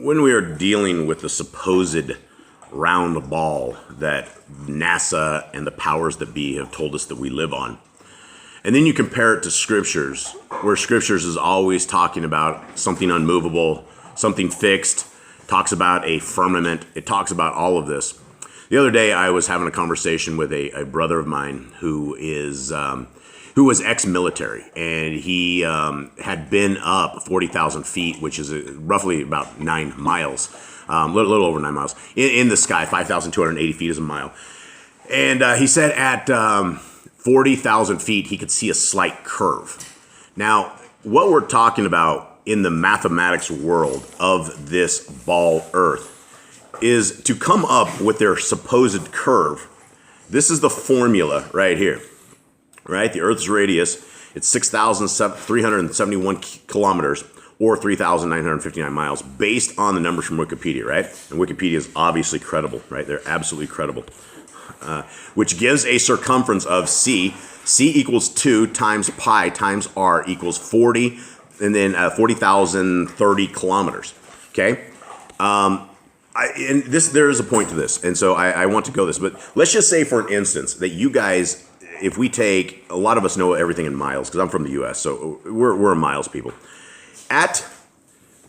when we are dealing with the supposed round ball that NASA and the powers that be have told us that we live on, and then you compare it to scriptures, where scriptures is always talking about something unmovable, something fixed, talks about a firmament, it talks about all of this. The other day I was having a conversation with a brother of mine who was ex-military, and he had been up 40,000 feet, which is roughly about 9 miles, little over 9 miles, in the sky. 5,280 feet is a mile. And he said at 40,000 feet, he could see a slight curve. Now, what we're talking about in the mathematics world of this ball Earth is to come up with their supposed curve. This is the formula right here. Right, the Earth's radius, it's 6,371 kilometers, or 3,959 miles, based on the numbers from Wikipedia, right? And Wikipedia is obviously credible, right? They're absolutely credible. Which gives a circumference of C. C equals 2 times pi times r equals 40, and then 40,030 kilometers, okay? And there is a point to this, and so I want to go this, but let's just say for an instance that you guys, if we take, a lot of us know everything in miles, because I'm from the U.S., so we're miles people. At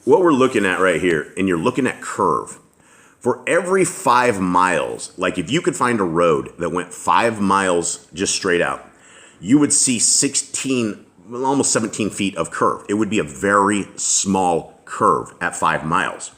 what we're looking at right here, and you're looking at curve, for every 5 miles, like if you could find a road that went 5 miles just straight out, you would see 16, almost 17 feet of curve. It would be a very small curve at 5 miles.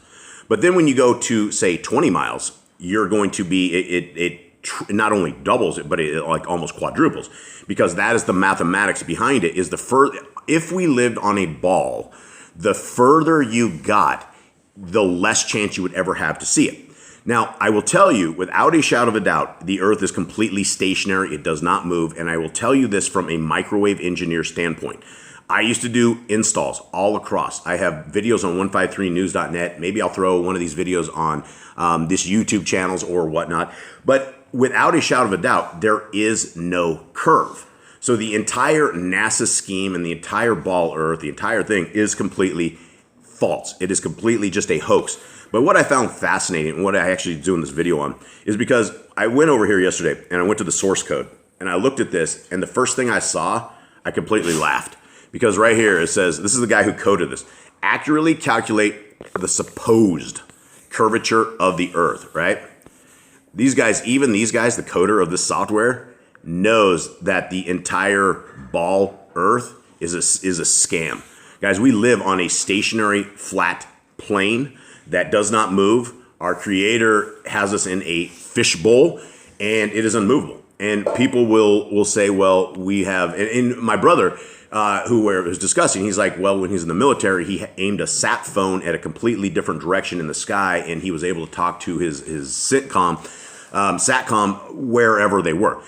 But then when you go to, say, 20 miles, you're going to be, it not only doubles it, but it like almost quadruples, because that is the mathematics behind it. Is the further, if we lived on a ball, the further you got, the less chance you would ever have to see it. Now, I will tell you, without a shadow of a doubt, the Earth is completely stationary. It does not move, and I will tell you this from a microwave engineer standpoint. I used to do installs all across. I have videos on 153news.net. Maybe I'll throw one of these videos on this YouTube channels or whatnot, but without a shadow of a doubt, there is no curve. So the entire NASA scheme and the entire ball Earth, the entire thing is completely false. It is completely just a hoax. But what I found fascinating, and what I actually doing this video on, is because I went over here yesterday and I went to the source code and I looked at this, and the first thing I saw, I completely laughed. Because right here it says, this is the guy who coded this, accurately calculate the supposed curvature of the Earth, right? These guys, even these guys, the coder of this software, knows that the entire ball Earth is a scam. Guys, we live on a stationary, flat plane that does not move. Our Creator has us in a fishbowl, and it is unmovable. And people will say, well, we have, and my brother, who was discussing, he's like, well, when he's in the military, he aimed a sat phone at a completely different direction in the sky, and he was able to talk to his satcom wherever they were.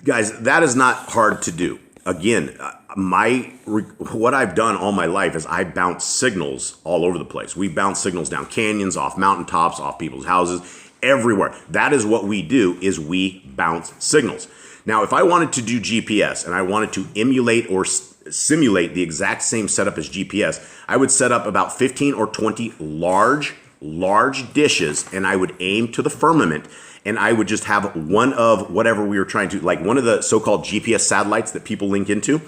Guys, that is not hard to do. Again, what I've done all my life is I bounce signals all over the place. We bounce signals down canyons, off mountaintops, off people's houses, everywhere. That is what we do, is we bounce signals. Now, if I wanted to do GPS and I wanted to emulate or simulate the exact same setup as GPS, I would set up about 15 or 20 large dishes, and I would aim to the firmament, and I would just have one of whatever we were trying to, like one of the so-called GPS satellites that people link into.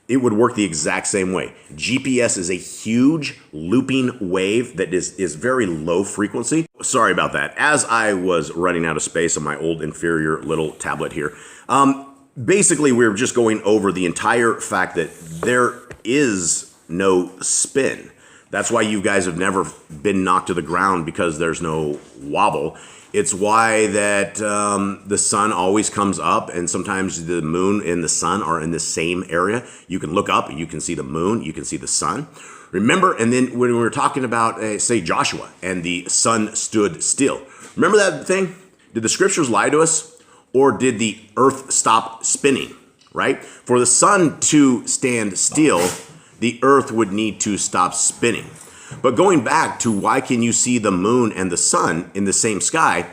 It would work the exact same way. GPS is a huge looping wave that is very low frequency. Sorry about that. As I was running out of space on my old inferior little tablet here, basically we were just going over the entire fact that there is no spin. That's why you guys have never been knocked to the ground, because there's no wobble. It's why that the sun always comes up, and sometimes the moon and the sun are in the same area. You can look up and you can see the moon, you can see the sun. Remember, and then when we were talking about, say, Joshua, and the sun stood still. Remember that thing? Did the scriptures lie to us, or did the earth stop spinning, right? For the sun to stand still, the earth would need to stop spinning. But going back to why can you see the moon and the sun in the same sky,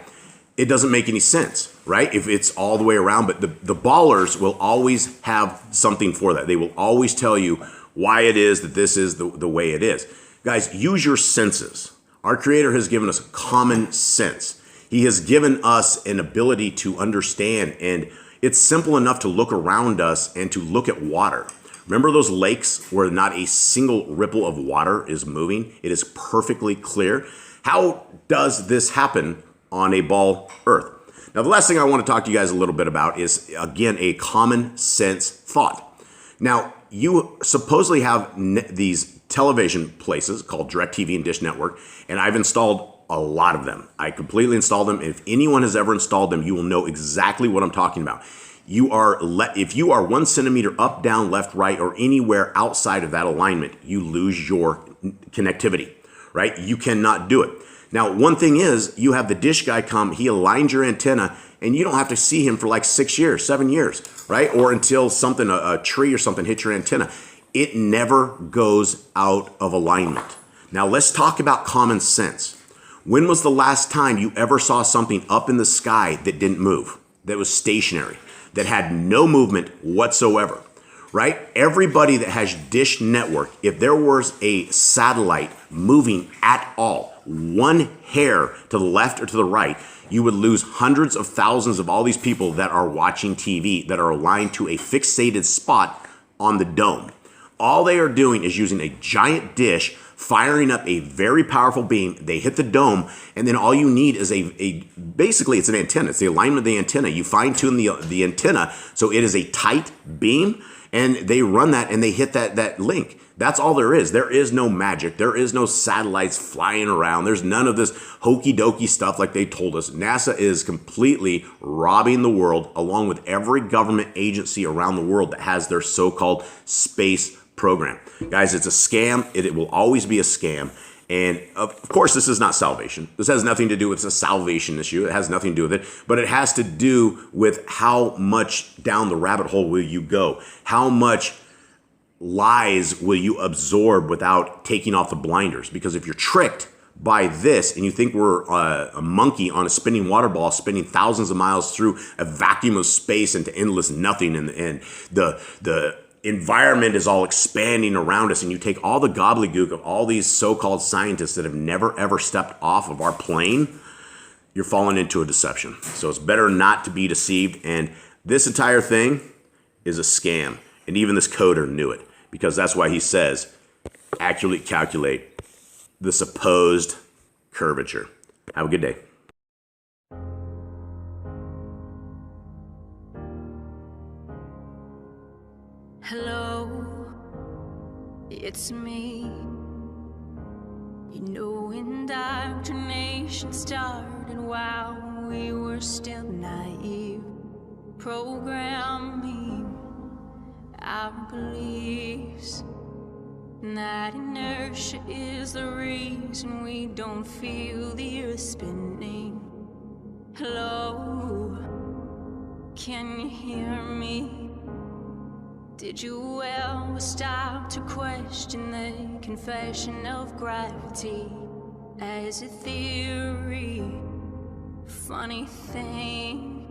it doesn't make any sense, right? If it's all the way around, but the ballers will always have something for that. They will always tell you why it is that this is the way it is. Guys, use your senses. Our Creator has given us common sense. He has given us an ability to understand, and it's simple enough to look around us and to look at water. Remember those lakes where not a single ripple of water is moving? It is perfectly clear. How does this happen on a ball earth? Now, the last thing I want to talk to you guys a little bit about is, again, a common sense thought. Now, you supposedly have these television places called DirecTV and Dish Network, and I've installed a lot of them. I completely installed them. If anyone has ever installed them, you will know exactly what I'm talking about. If you are 1 centimeter up, down, left, right, or anywhere outside of that alignment, you lose your connectivity, right? You cannot do it. Now, one thing is, you have the dish guy come, he aligns your antenna, and you don't have to see him for like 6 years, 7 years, right? Or until something, a tree or something hits your antenna. It never goes out of alignment. Now, let's talk about common sense. When was the last time you ever saw something up in the sky that didn't move, that was stationary, that had no movement whatsoever, right? Everybody that has Dish Network, if there was a satellite moving at all, one hair to the left or to the right, you would lose hundreds of thousands of all these people that are watching TV that are aligned to a fixated spot on the dome. All they are doing is using a giant dish, firing up a very powerful beam. They hit the dome, and then all you need is basically it's an antenna. It's the alignment of the antenna. You fine tune the antenna so it is a tight beam, and they run that and they hit that link. That's all there is. There is no magic. There is no satellites flying around. There's none of this hokey dokey stuff like they told us. NASA is completely robbing the world, along with every government agency around the world that has their so-called space program. Guys, it's a scam. It will always be a scam. And of course, this is not salvation. This has nothing to do with a salvation issue. It has nothing to do with it, but it has to do with how much down the rabbit hole will you go? How much lies will you absorb without taking off the blinders? Because if you're tricked by this and you think we're a monkey on a spinning water ball spinning thousands of miles through a vacuum of space into endless nothing, and the environment is all expanding around us, and you take all the gobbledygook of all these so-called scientists that have never ever stepped off of our plane, you're falling into a deception. So it's better not to be deceived, and this entire thing is a scam, and even this coder knew it, because that's why he says accurately calculate the supposed curvature. Have a good day. Hello, it's me. You know, indoctrination started while we were still naive, programming our beliefs. And that inertia is the reason we don't feel the earth spinning. Hello, can you hear me? Did you ever stop to question the confession of gravity as a theory? Funny thing,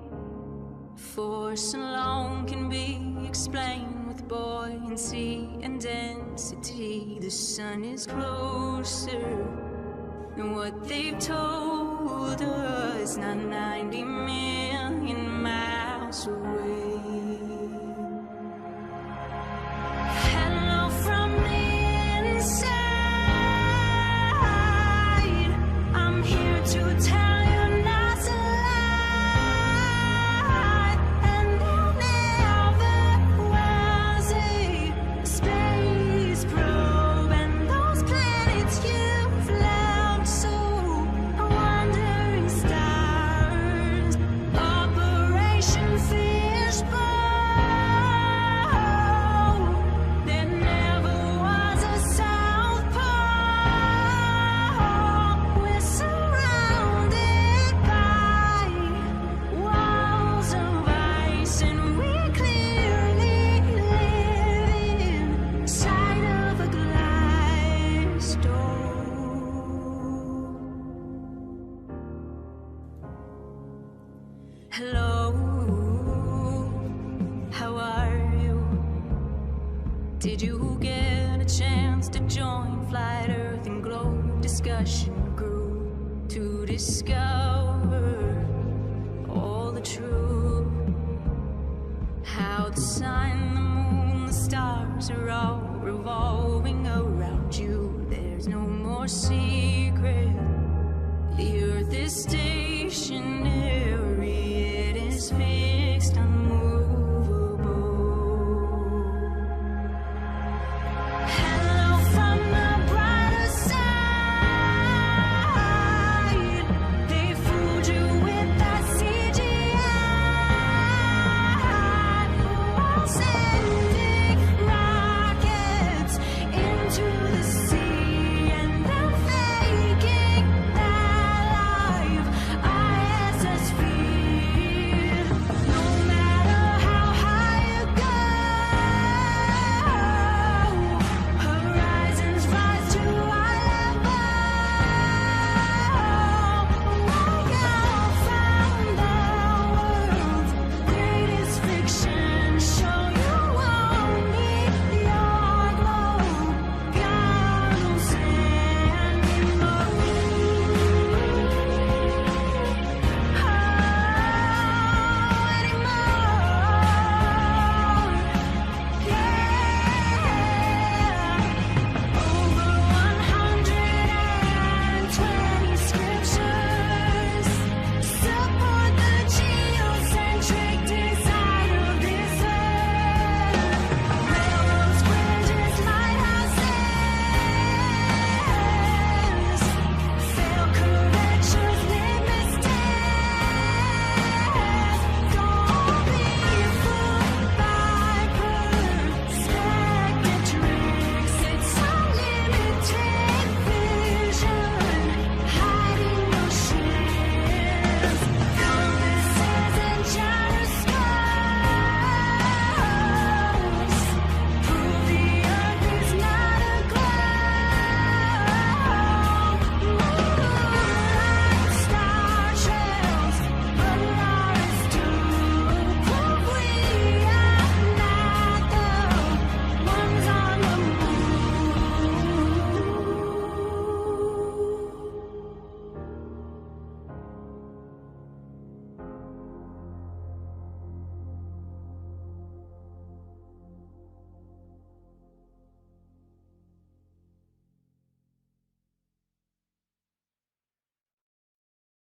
force alone can be explained with buoyancy and density. The sun is closer than what they've told us, not 90 million miles away. Hello from the inside, I'm here to tell you not to lie, and there never was a space probe, and those planets you've left so wandering stars, Operation Fishbowl. Hello, how are you? Did you get a chance to join Flight Earth and Globe discussion grew to discover all the truth. How the sun, the moon, the stars are all revolving around you. There's no more secret. The earth is stationary, it is fixed.